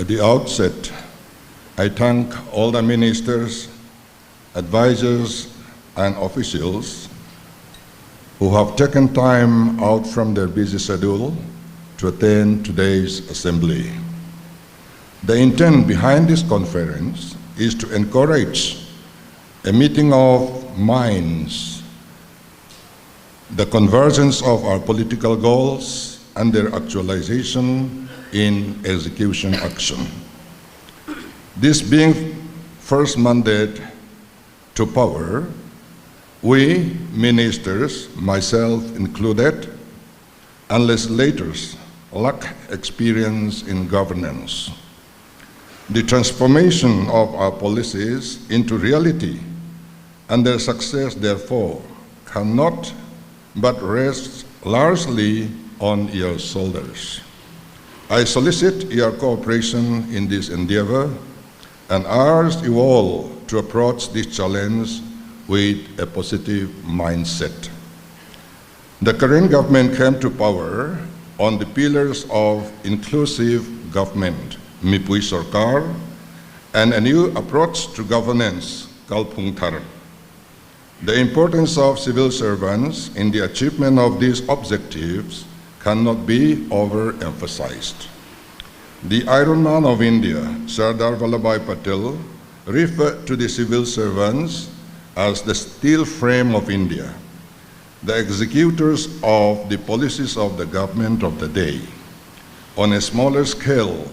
At the outset, I thank all the ministers, advisors, and officials who have taken time out from their busy schedule to attend today's assembly. The intent behind this conference is to encourage a meeting of minds, the convergence of our political goals and their actualization in execution action. This being first mandate to power, we ministers, myself included, and legislators lack experience in governance. The transformation of our policies into reality and their success, therefore, cannot but rest largely on your shoulders. I solicit your cooperation in this endeavor and urge you all to approach this challenge with a positive mindset. The current government came to power on the pillars of inclusive government, Mipui Sarkar, and a new approach to governance called Punctuality. The importance of civil servants in the achievement of these objectives cannot be overemphasized. The Iron Man of India, Sardar Vallabhbhai Patel, referred to the civil servants as the steel frame of India, the executors of the policies of the government of the day. On a smaller scale,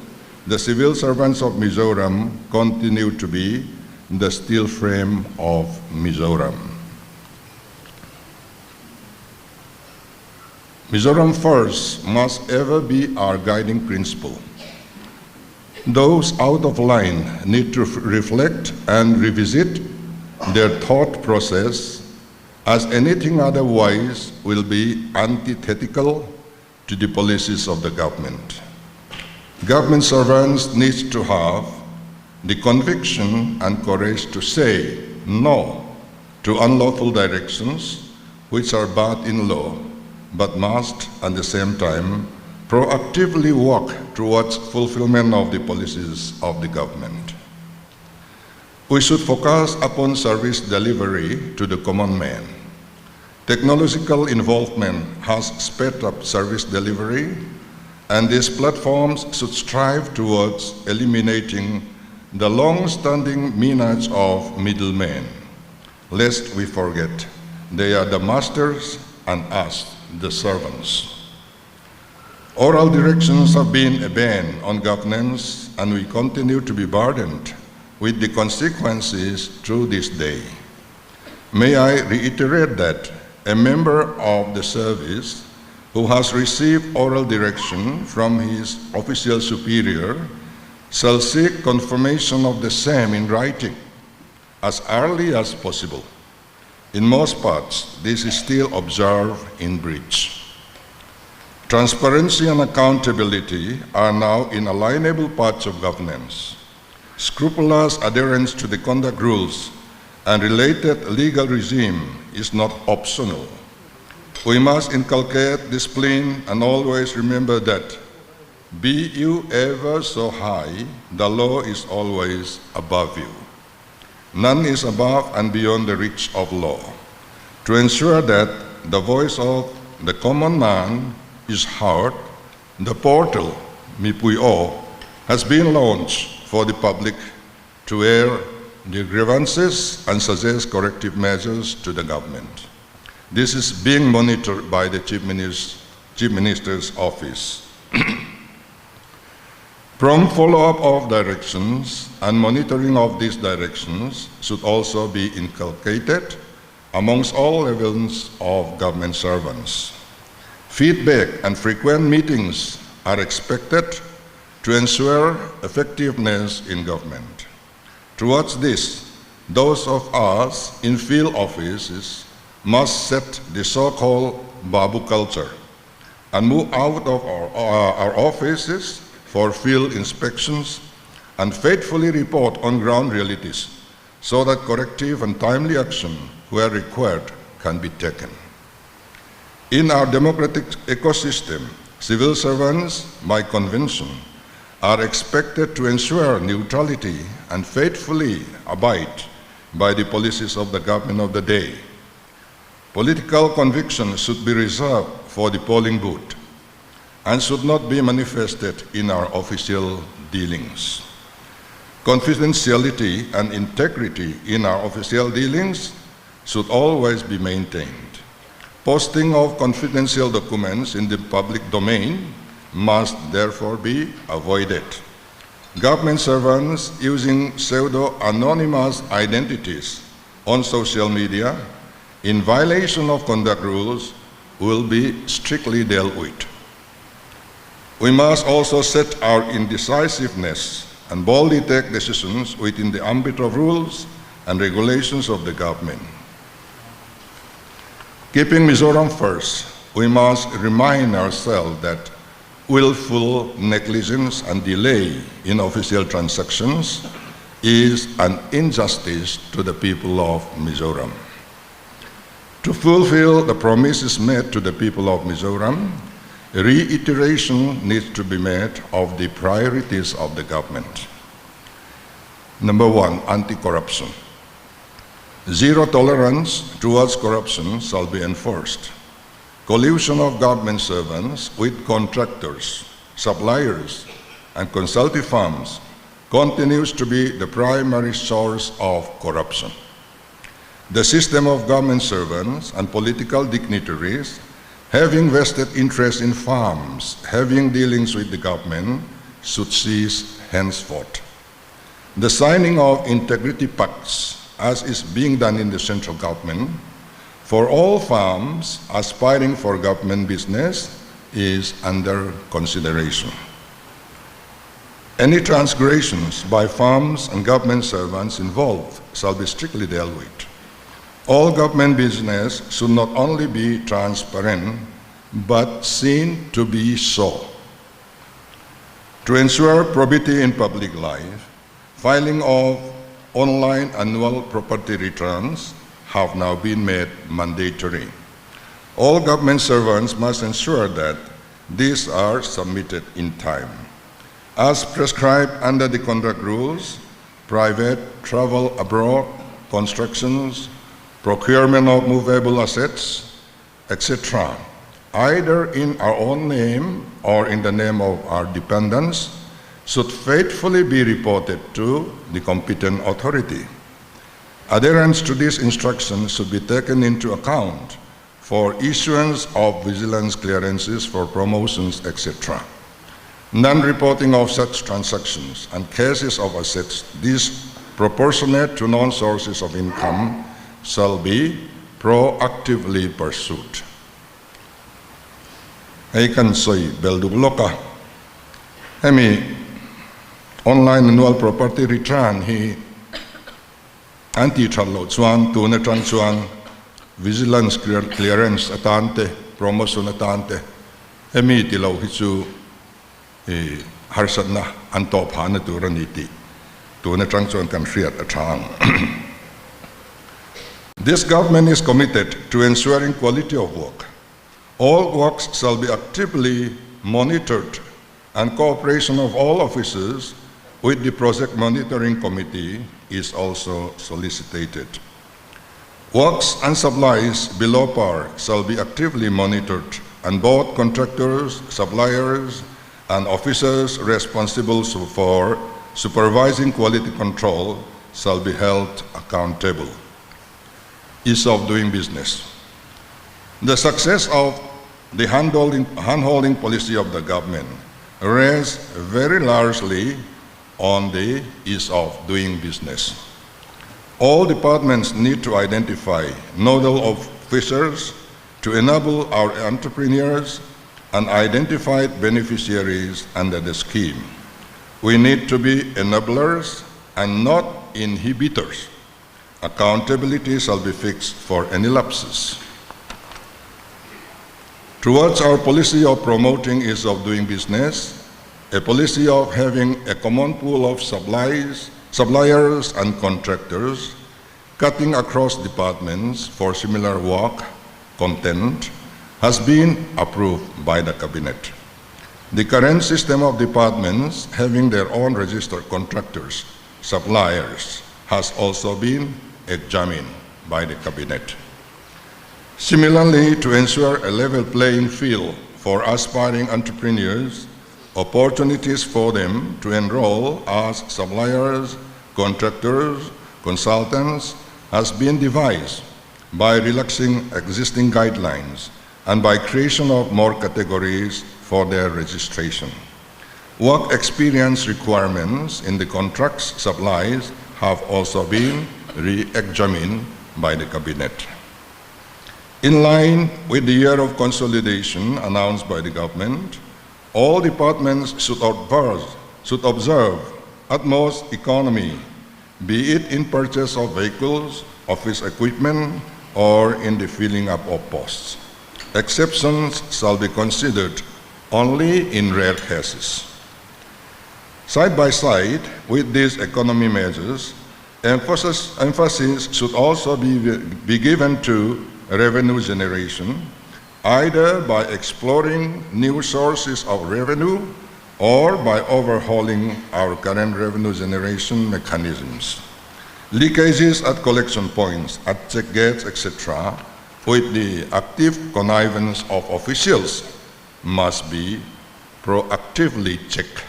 the civil servants of Mizoram continue to be the steel frame of Mizoram. Mizoram first must ever be our guiding principle. Those out of line need to reflect and revisit their thought process, as anything otherwise will be antithetical to the policies of the government. Government servants need to have the conviction and courage to say no to unlawful directions which are bad in law, but must at the same time proactively work towards fulfillment of the policies of the government. We should focus upon service delivery to the common man. Technological involvement has sped up service delivery, and these platforms should strive towards eliminating the long-standing menace of middlemen. Lest we forget, they are the masters and us, the servants. Oral directions have been a ban on governance, and we continue to be burdened with the consequences to this day. May I reiterate that a member of the service who has received oral direction from his official superior shall seek confirmation of the same in writing as early as possible. In most parts, this is still observed in breach. Transparency and accountability are now inalienable parts of governance. Scrupulous adherence to the conduct rules and related legal regime is not optional. We must inculcate discipline and always remember that, be you ever so high, the law is always above you. None is above and beyond the reach of law. To ensure that the voice of the common man is heard, the portal, Mipui-O, has been launched for the public to air their grievances and suggest corrective measures to the government. This is being monitored by the Chief Minister's Office. Prompt follow-up of directions and monitoring of these directions should also be inculcated amongst all levels of government servants. Feedback and frequent meetings are expected to ensure effectiveness in government. Towards this, those of us in field offices must set the so-called Babu culture and move out of our offices for field inspections and faithfully report on ground realities so that corrective and timely action where required can be taken. In our democratic ecosystem, civil servants, by convention, are expected to ensure neutrality and faithfully abide by the policies of the government of the day. Political convictions should be reserved for the polling booth and should not be manifested in our official dealings. Confidentiality and integrity in our official dealings should always be maintained. Posting of confidential documents in the public domain must therefore be avoided. Government servants using pseudo-anonymous identities on social media in violation of conduct rules will be strictly dealt with. We must also set our indecisiveness and boldly take decisions within the ambit of rules and regulations of the government. Keeping Mizoram first, we must remind ourselves that willful negligence and delay in official transactions is an injustice to the people of Mizoram. To fulfill the promises made to the people of Mizoram, reiteration needs to be made of the priorities of the government. Number one, anti-corruption. Zero tolerance towards corruption shall be enforced. Collusion of government servants with contractors, suppliers, and consulting firms continues to be the primary source of corruption. The system of government servants and political dignitaries having vested interest in firms having dealings with the government should cease henceforth. The signing of integrity pacts, as is being done in the central government, for all firms aspiring for government business is under consideration. Any transgressions by firms and government servants involved shall be strictly dealt with. All government business should not only be transparent, but seen to be so. To ensure probity in public life, filing of online annual property returns have now been made mandatory. All government servants must ensure that these are submitted in time. As prescribed under the conduct rules, private travel abroad, constructions, procurement of movable assets, etc., either in our own name or in the name of our dependents, should faithfully be reported to the competent authority. Adherence to these instructions should be taken into account for issuance of vigilance clearances for promotions, etc. Non-reporting of such transactions and cases of assets disproportionate to known sources of income shall be proactively pursued. Aikan soy beldugloka. Hemi online annual property return hi anti-tralo chuan tuna tran chuan vigilance clearance atante promotion atante hemi tilo hi chu harsat na antop hana turaniti tuna tran chuan kan hriat athang. This government is committed to ensuring quality of work. All works shall be actively monitored, and cooperation of all officers with the project monitoring committee is also solicited. Works and supplies below par shall be actively monitored, and both contractors, suppliers, and officers responsible for supervising quality control shall be held accountable. Ease of doing business. The success of the hand-holding policy of the government rests very largely on the ease of doing business. All departments need to identify nodal officers to enable our entrepreneurs and identified beneficiaries under the scheme. We need to be enablers and not inhibitors. Accountability shall be fixed for any lapses. Towards our policy of promoting ease of doing business, a policy of having a common pool of suppliers and contractors cutting across departments for similar work content has been approved by the Cabinet. The current system of departments having their own registered contractors, suppliers, has also been examined by the Cabinet. Similarly, to ensure a level playing field for aspiring entrepreneurs, opportunities for them to enroll as suppliers, contractors, consultants has been devised by relaxing existing guidelines and by creation of more categories for their registration. Work experience requirements in the contracts supplies have also been re-examined by the Cabinet. In line with the year of consolidation announced by the government, all departments should observe utmost economy, be it in purchase of vehicles, office equipment, or in the filling up of posts. Exceptions shall be considered only in rare cases. Side by side with these economy measures, emphasis should also be given to revenue generation, either by exploring new sources of revenue or by overhauling our current revenue generation mechanisms. Leakages at collection points, at check gates, etc., with the active connivance of officials must be proactively checked.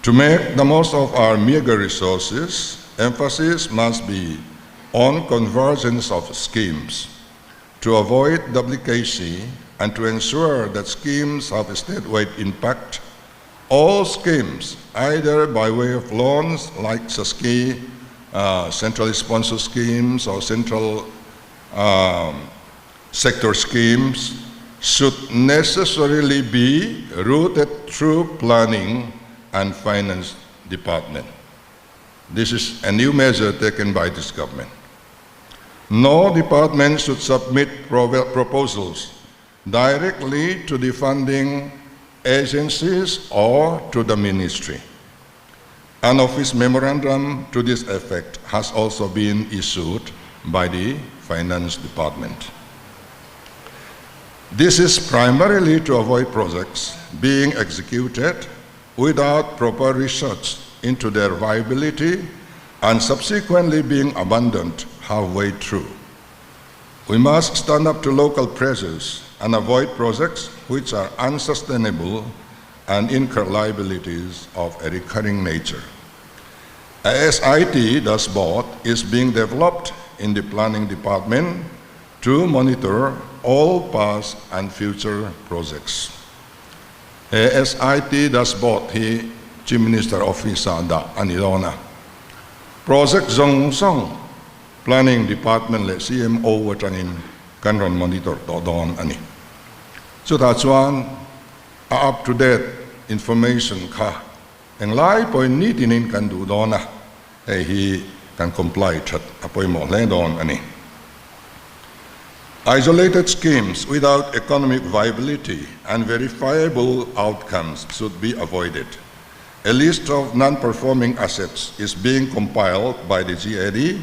To make the most of our meager resources, emphasis must be on convergence of schemes to avoid duplicacy and to ensure that schemes have a statewide impact. All schemes, either by way of loans like SASKI, centrally sponsored schemes or central sector schemes, should necessarily be routed through planning and finance department. This is a new measure taken by this government. No department should submit proposals directly to the funding agencies or to the ministry. An office memorandum to this effect has also been issued by the finance department. This is primarily to avoid projects being executed without proper research into their viability and subsequently being abandoned halfway through. We must stand up to local pressures and avoid projects which are unsustainable and incur liabilities of a recurring nature. A SIT dashboard is being developed in the planning department to monitor all past and future projects. A SIT dashboard hi Chief Minister Office da anilona. Project zong song planning department le CMO watanin kanron monitor to don ani. So that's one up to date information ka. Ang lai po nitinin kan du dona he can comply chat apoy mo le don ani. Isolated schemes without economic viability and verifiable outcomes should be avoided. A list of non-performing assets is being compiled by the GAD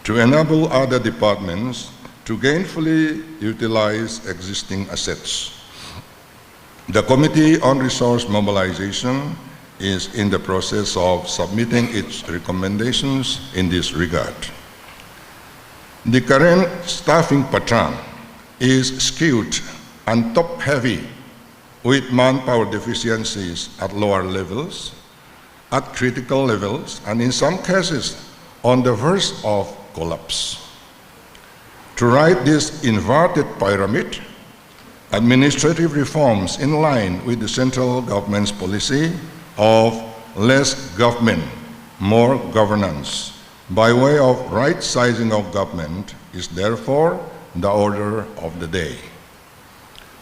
to enable other departments to gainfully utilize existing assets. The Committee on Resource Mobilization is in the process of submitting its recommendations in this regard. The current staffing pattern is skewed and top-heavy with manpower deficiencies at lower levels, at critical levels, and in some cases on the verge of collapse. To right this inverted pyramid, administrative reforms in line with the central government's policy of less government, more governance, by way of right sizing of government is therefore the order of the day.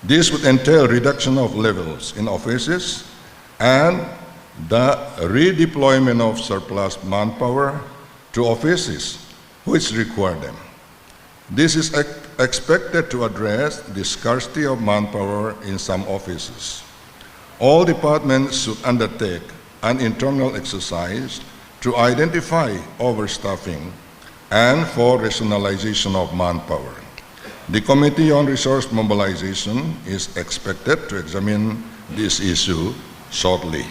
This would entail reduction of levels in offices and the redeployment of surplus manpower to offices which require them. This is expected to address the scarcity of manpower in some offices. All departments should undertake an internal exercise to identify overstaffing and for rationalization of manpower. The Committee on Resource Mobilization is expected to examine this issue shortly.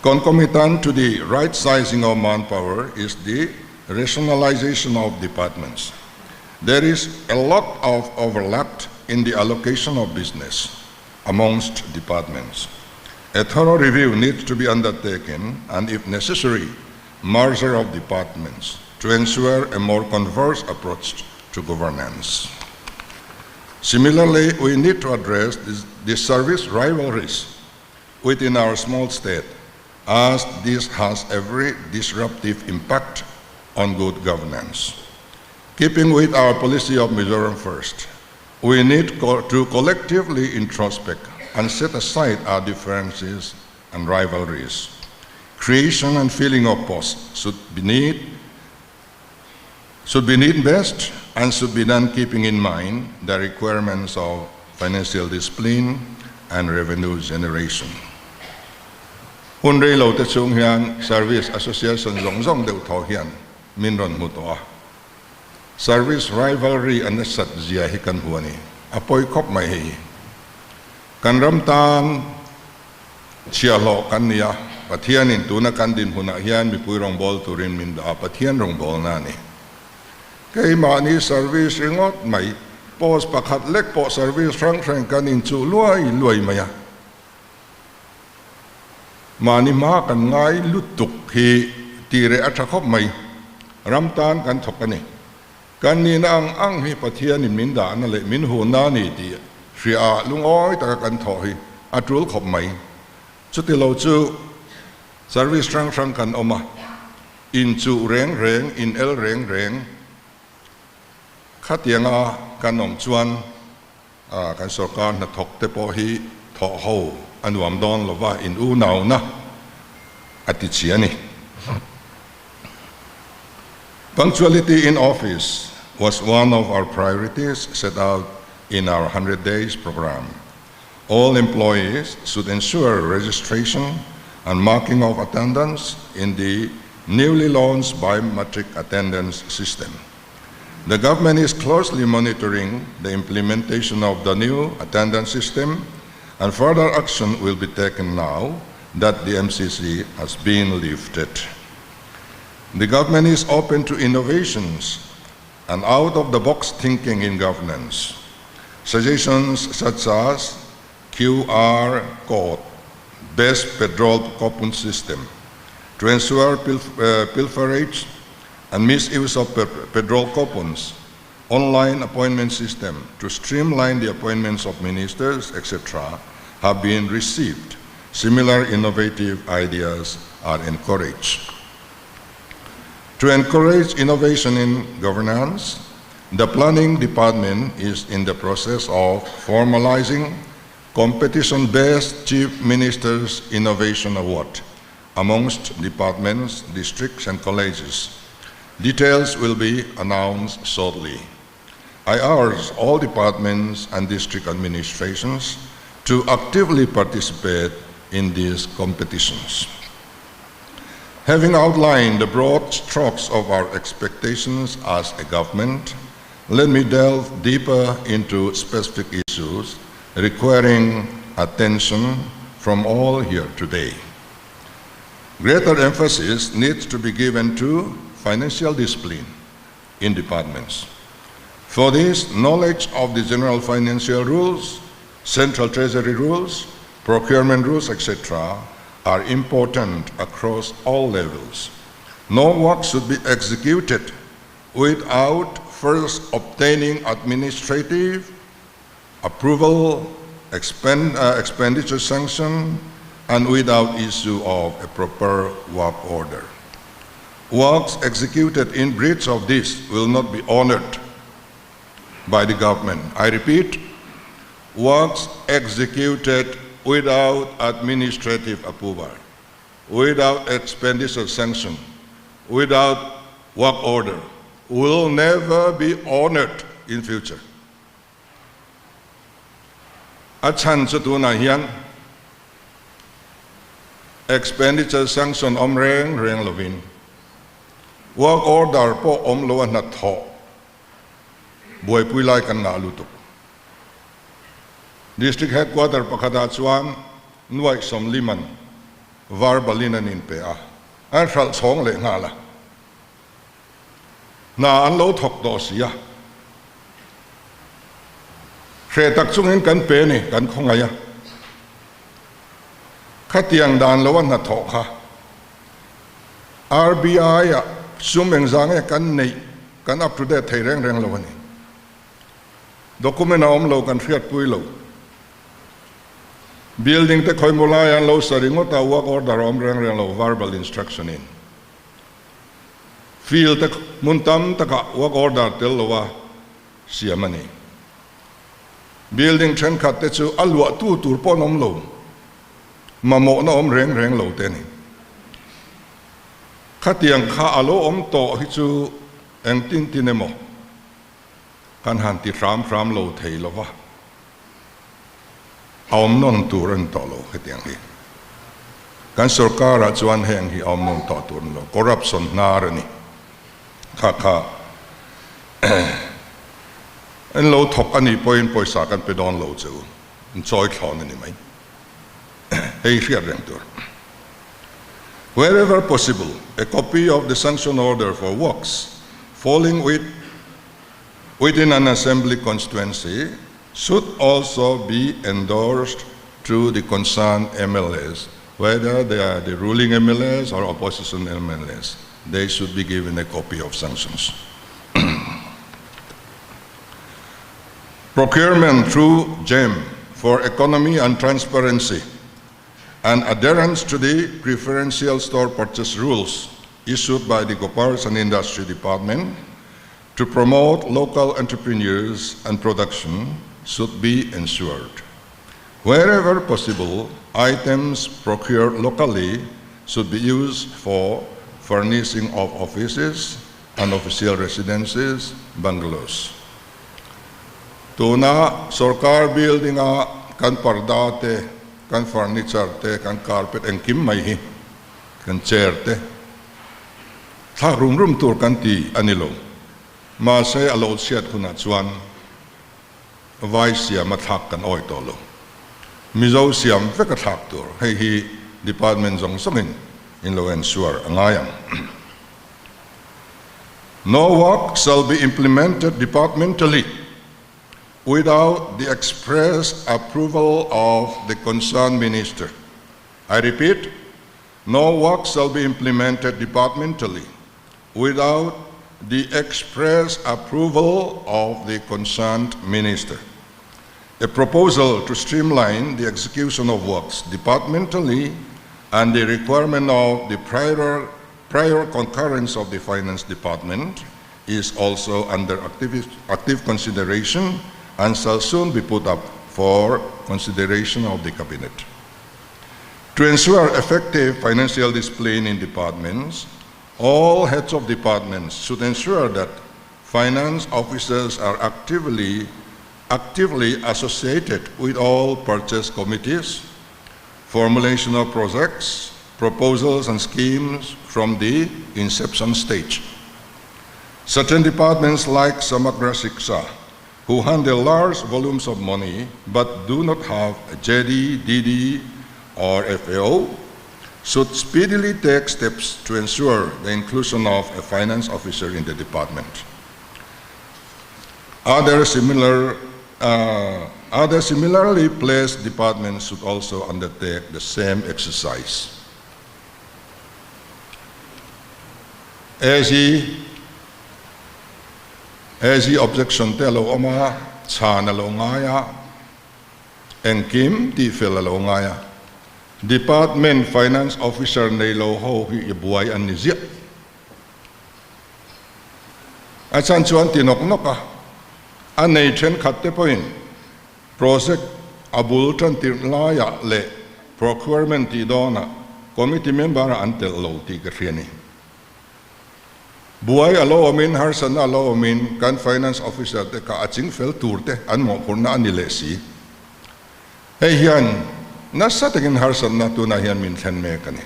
Concomitant to the right sizing of manpower is the rationalization of departments. There is a lot of overlap in the allocation of business amongst departments. A thorough review needs to be undertaken and, if necessary, merger of departments to ensure a more converse approach to governance. Similarly, we need to address the service rivalries within our small state, as this has a very disruptive impact on good governance. Keeping with our policy of Mizoram first, we need to collectively introspect and set aside our differences and rivalries. Creation and filling of posts should be need-based and should be done keeping in mind the requirements of financial discipline and revenue generation. Hundrei lo te chung hian Service Association zong deu tho hian min ron mu to. Service rivalry and sat zia hi kan huani apoi khop mai hi kan ram tan chia lo kan nia pathian in tuna kan din huna hian mi pui rong bol turin min da pathian rong bol na ni kei ma ni service ringot mai pos pakhat lek po service rang kan in chu luai maya mani ma kan ngai lutuk hi tire atha khop mai ram tan kan thokani kan ni na ang hi pathian in min da na le min hu na ni ti ria lungoi ta kan tho hi atul khop mai chuti lo chu service rang kan oma in chu reng in el reng khatianga kan ong chuan kan sarkar na thok te po hi tho ho anuam don lova in u nau na ati chiani. Punctuality in office was one of our priorities set out in our 100 days program. All employees should ensure registration and marking of attendance in the newly launched biometric attendance system. The government is closely monitoring the implementation of the new attendance system, and further action will be taken now that the MCC has been lifted. The government is open to innovations and out-of-the-box thinking in governance. Suggestions such as QR code-based petrol coupon system to ensure pilferage and misuse of petrol coupons, online appointment system to streamline the appointments of ministers, etc., have been received. Similar innovative ideas are encouraged. To encourage innovation in governance, the Planning Department is in the process of formalizing competition-based Chief Minister's Innovation Award amongst departments, districts, and colleges. Details will be announced shortly. I urge all departments and district administrations to actively participate in these competitions. Having outlined the broad strokes of our expectations as a government, let me delve deeper into specific issues requiring attention from all here today. Greater emphasis needs to be given to financial discipline in departments. For this, knowledge of the general financial rules, central treasury rules, procurement rules, etc., are important across all levels. No work should be executed without first obtaining administrative approval, expenditure sanction, and without issue of a proper work order. Works executed in breach of this will not be honored by the government. I repeat, works executed without administrative approval, without expenditure sanction, without work order, will never be honored in future. Achan satuna hian expenditure sanction reng lovin. Work order po loan na tho. Buhay pui lai kan nga lutok. district headquarter pakada chuan nuai som liman varbalin in pe a an hral chhong le ngala na an lo thok do sia hre tak chungin kan pe ni kan khongaya khatiang dan lawan na thok kha RBI a sumeng zang e kan nei kan up to date thei reng reng lawani document om lo kan riat pui lo building te khoi mulai an lo saringo ta work order om reng reng lo verbal instruction in field te muntam taka work order tel lo wa siamani building chen khat te chu alwa tu tur pon om lo mamo na om reng reng lo te ni khatiang kha alo om to hi chu eng tin tin emo kan han ti ram lo thei lo wa om non turan to lo khatiang hi kan sarkar a chuan heng hi om non to tur lo corruption nar ni kha en lo thok ani point poisa kan pe don lo chu in choi khon ni mai hei riat reng tur wherever possible a copy of the sanction order for works falling within an assembly constituency should also be endorsed through the concerned MLAs, whether they are the ruling MLAs or opposition MLAs. They should be given a copy of sanctions. Procurement through Jume for economy and transparency and adherence to the preferential store purchase rules issued by the Commerce and Industry Department to promote local entrepreneurs and production should be ensured. Wherever possible, items procured locally should be used for furnishing of offices and official residences, bungalows. Tuna sarkar building a kan parda te, kan furniture te, kan carpet en kim mai hi, kan chair te. Tha rum tur kan ti anilo. Ma say alo siat kuna chuan vice siam mathak kan oi to lo. Mizo siam veka thak tur. Hei hi department zong songin in lo ensure angayang. No work shall be implemented departmentally without the express approval of the concerned minister. I repeat, no work shall be implemented departmentally without the express approval of the concerned minister. A proposal to streamline the execution of works departmentally and the requirement of the prior concurrence of the finance department is also under active consideration and shall soon be put up for consideration of the cabinet. To ensure effective financial discipline in departments, all heads of departments should ensure that finance officers are actively associated with all purchase committees, formulation of projects, proposals and schemes from the inception stage. Certain departments like Samagra Shiksha, who handle large volumes of money but do not have a JD, DD or FAO, should speedily take steps to ensure the inclusion of a finance officer in the department. Other similarly placed departments should also undertake the same exercise. As the objection telo oma chana lo ngaya engkim ti fela lo ngaya department finance officer nei lo ho hi ibuai an nizia achan chuan tinok noka anei then khatte point project abul tan tirlaya le procurement ti dona committee member antel lo ti ka riani buai alo amin harsan alo amin kan finance officer te ka aching fel turte an mo khurna anile si hei hian nasa tengin harsan na tu na hian min thlen me kani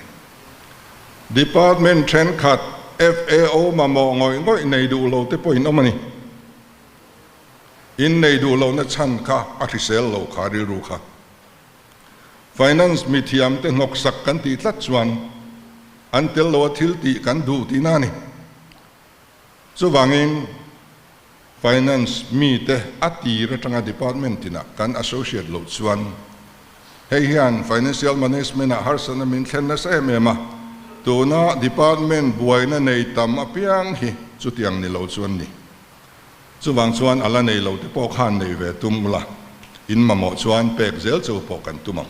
department then khat FAO ma mo ngoi nei du lo te point omani in nei du lo na chan kha athisel lo khari ru kha finance mithiam te nok sak kan ti tlat chuan until lo thil ti kan du ti na ni chu wangin finance mi te ati ratanga department tina kan associate lo chuan hei hian financial management a harsana min thlen na se mema tuna department buaina nei tam apiang hi chutiang ni lo chuan ni chuwang chuan ala nei lo te po khan nei ve tumla in mamo chuan pek zel chu po kan tumang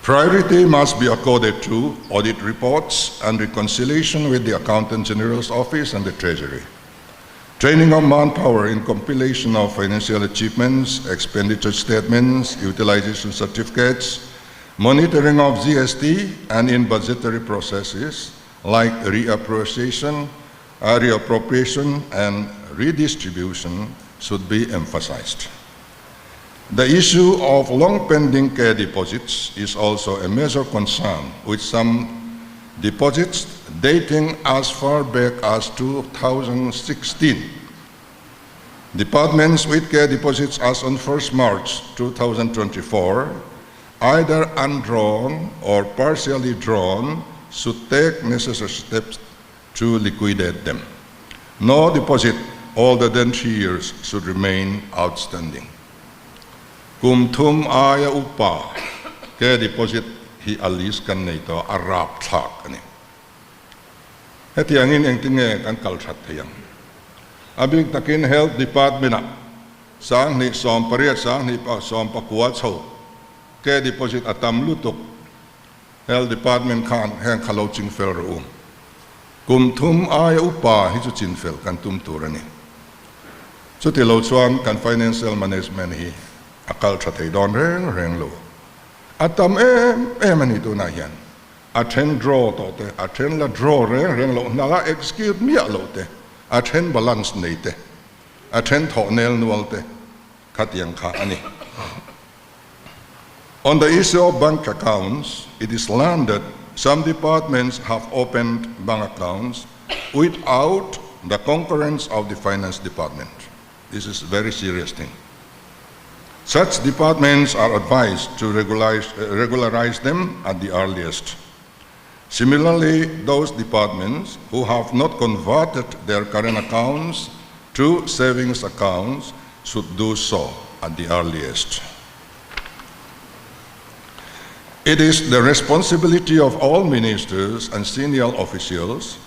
priority must be accorded to audit reports and reconciliation with the Accountant General's Office and the Treasury. Training of manpower in compilation of financial achievements, expenditure statements, utilization certificates, monitoring of GST, and in budgetary processes like reappropriation and redistribution should be emphasized. The issue of long-pending care deposits is also a major concern, with some deposits dating as far back as 2016. Departments with care deposits as on 1st March 2024, either undrawn or partially drawn, should take necessary steps to liquidate them. No deposit older than 3 years should remain outstanding. Kum thum aya upa ke deposit hi alis kan nei to arap thak ani heti angin engtinge kan kalthat thayang abing takin health department a sang ni som pariat sang ni pa som pa kwa chho ke deposit atam lutuk health department khan heng khalo ching fel ro kum thum aya upa hi chu chin fel kan tum turani chuti lo chuan kan financial management hi akal thatei don reng lo atam ani tu na hian attend draw to te attend la draw reng lo na la execute mi lo te attend balance nei te attend tho nel nual te khatiang kha ani on the issue of bank accounts it is learned that some departments have opened bank accounts without the concurrence of the finance department. This is a very serious thing. Such departments are advised to regularize them at the earliest. Similarly, those departments who have not converted their current accounts to savings accounts should do so at the earliest. It is the responsibility of all ministers and senior officials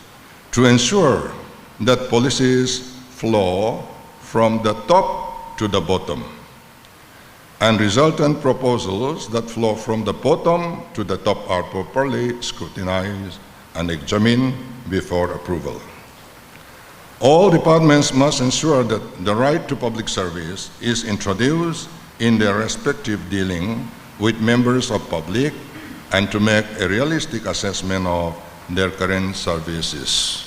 to ensure that policies flow from the top to the bottom, and resultant proposals that flow from the bottom to the top are properly scrutinized and examined before approval. All departments must ensure that the right to public service is introduced in their respective dealing with members of public and to make a realistic assessment of their current services.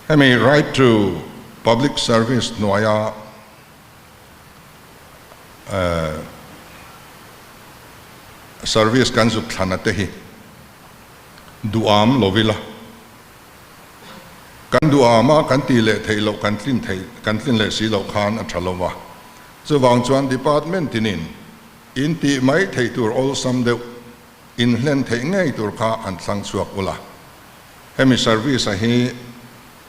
I mean, right to public service noya service kan zu thanate hi duam lovila kan duama kan ti le theilo kan tlin le si lo khan athalowa chu wang chuan department tinin in ti mai thei tur all sam de in hlen thei ngai tur kha an sang chuak ula hemi service a hi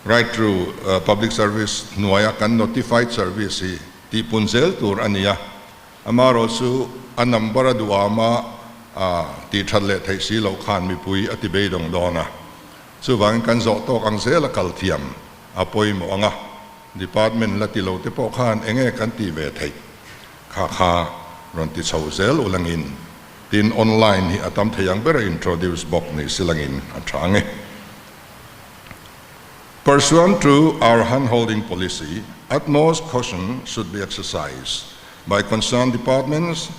right through public service nuaya kan notified service hi ti punzel tur ania amaro su anambara duama ti thalle thei si lo khan mi pui ati be dong dona chu wang kan zo to kang se la kal thiam apoi mo anga department la ti lo te po khan enge kan ti ve thei kha ron ti chho zel ulangin tin online hi atam theyang bera introduce bok ni silangin athange. Pursuant to our hand-holding policy, utmost caution should be exercised by concerned departments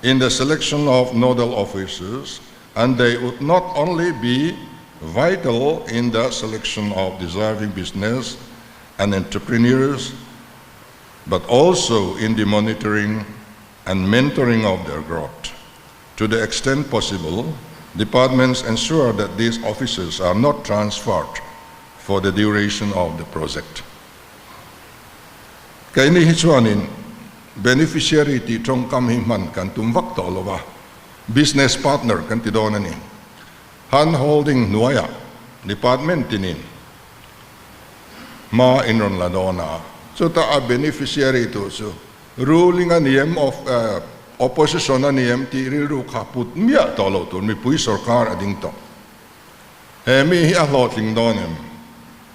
in the selection of nodal officers, and they would not only be vital in the selection of deserving business and entrepreneurs, but also in the monitoring and mentoring of their growth. To the extent possible, departments ensure that these officers are not transferred for the duration of the project. Kaini hichuanin beneficiary ti tongkam himan kan tumwak tolowa business partner kan tidonani hand holding nuaya department tinin ma inron ladona so ta a beneficiary to so ruling a name of opposition a name ti riru kaput mia tolo to mi pui sarkar ading to mi hi a lot ling donem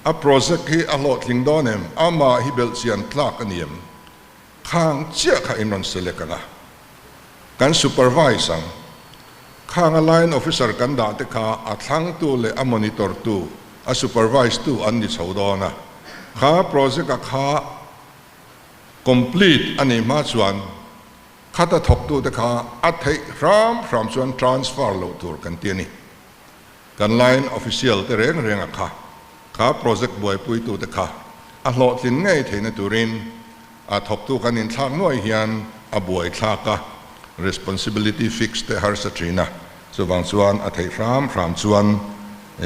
a project hi a lot ling donem ama hi bel sian tlak a name khang chia kha imron selekanga kan supervisor khang a line officer kan da te kha a thlang tu le a monitor tu a supervise tu an ni chaudona kha project a kha complete ani ma chuan khata thok tu te kha a thei ram from chuan transfer lo tur kan tiani kan line official te reng reng a kha project boy pui tu te kha a hlot lin ngai theina turin a thok tu kan in thak noi hian a buai thlaka responsibility fixed te har satrina so wang chuan a thei ram chuan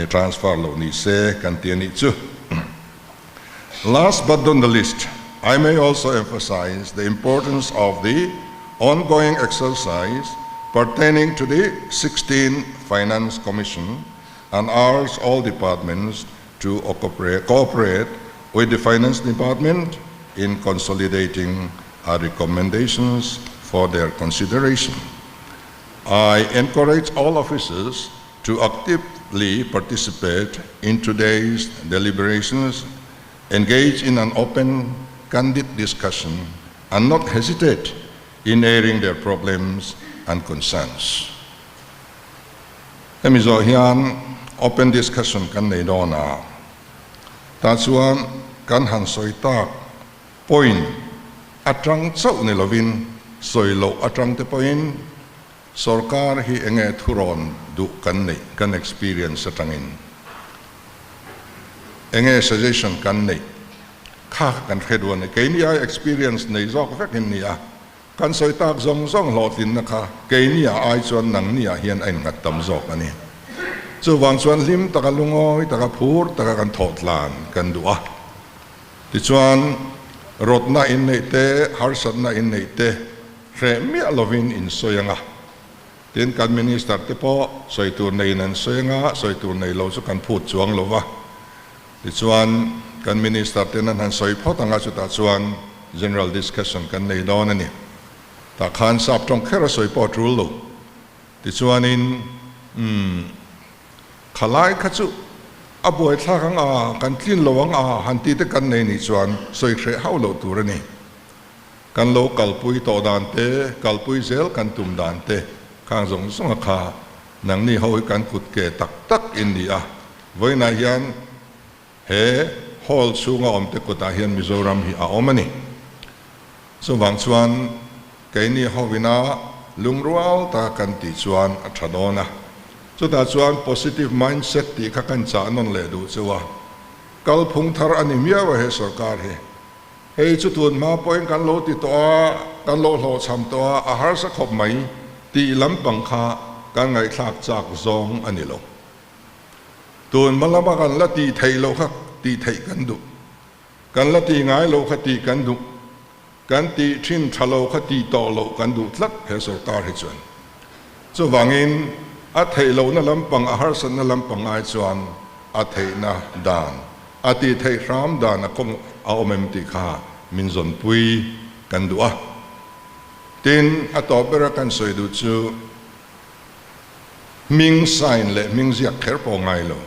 transfer lo ni se kan tiani chu last but not the least I may also emphasize the importance of the ongoing exercise pertaining to the 16th Finance Commission and urge all departments to cooperate with the Finance Department in consolidating our recommendations for their consideration. I encourage all officers to actively participate in today's deliberations, engage in an open, candid discussion, and not hesitate in airing their problems and concerns. Emizo hian open discussion kan nei dona. Ta chuan kan han soitak point atrang chau ni lovin soilo atrang te point sarkar hi enge thuron du kan nei kan experience atangin enge suggestion kan nei kha kan khedwan ke ni ai experience nei zok vekin ni a kan soitak zong zong lotin na kha ke ni ai chuan nang ni a hian ain ngat tam zok ani chu wang chuan lim taka lungoi taka phur taka kan thotlan kan du'a ti chuan rotna in nei te harsatna in nei te re mi lovin in soyanga tin kan minister te po soitur nei nan soyanga soitur nei lo chu kan phut chuang lova ti chuan kan minister te nan han soi photanga chu ta chuan general discussion kan nei don ani ta khan sap tong khera soi po trul lo ti chuan in khalai khachu aboi thlakang a kan tlin lowang a hanti te kan nei ni chuan soi khre hau lo turani kan lo kalpui to dan te kalpui zel kan tum dan te khang zong zong kha nang ni hoi kan kut ke tak tak in ni a voina hian he hall chunga om te kota hian Mizoram hi a omani so wang chuan ke ni howina lungrual ta kan ti chuan a thadona so ta chuan positive mindset ti kha kan cha non le du chuwa kal phung thar ani mia wa he sarkar he hei chu tun ma point kan lo ti to a kan lo hlo cham to a har sa khop mai ti lampang kha kan ngai thlak chak zong ani lo tun malama kan la ti thei lo kha ti thei kan du kan la ti ngai lo kha ti kan du kan ti thin thalo kha ti to lo kan du thlak he sarkar he chuan so wangin a thei lo na lampang a har san na lampang ai chuan a thei na dan a ti thei ram dan a kong a omem ti kha min zon pui kan du a tin a to bera kan soi du chu ming sign le ming ziak kher po ngai lo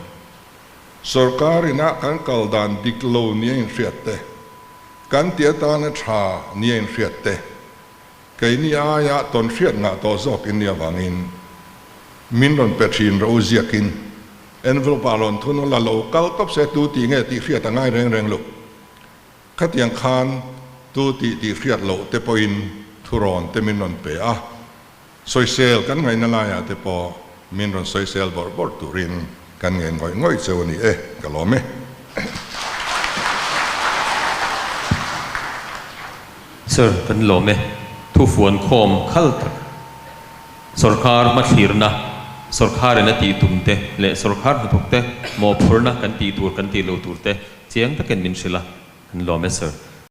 sarkar ina kan kal dan dik lo ni in riat te kan tia ta na tha ni in riat te kai ni a ya ton riat nga to zok in ya wangin min ron petrin ro ziakin envelope balon thun la local top se tu ti nge ti riat ngai reng reng lo khatiang khan tu ti riat lo te poin thuron te min ron pe a social kan ngai na la ya te po min ron social bor turin kan nge ngoi chewani kalome sir kan lome thu fuan khom khal tak सरकार मथीरना सरकार न ती तुमते ले सरकार हथुकते मोफुरना कंती दूर कंती लो दूरते चियंग तक मिनशिला लो में सर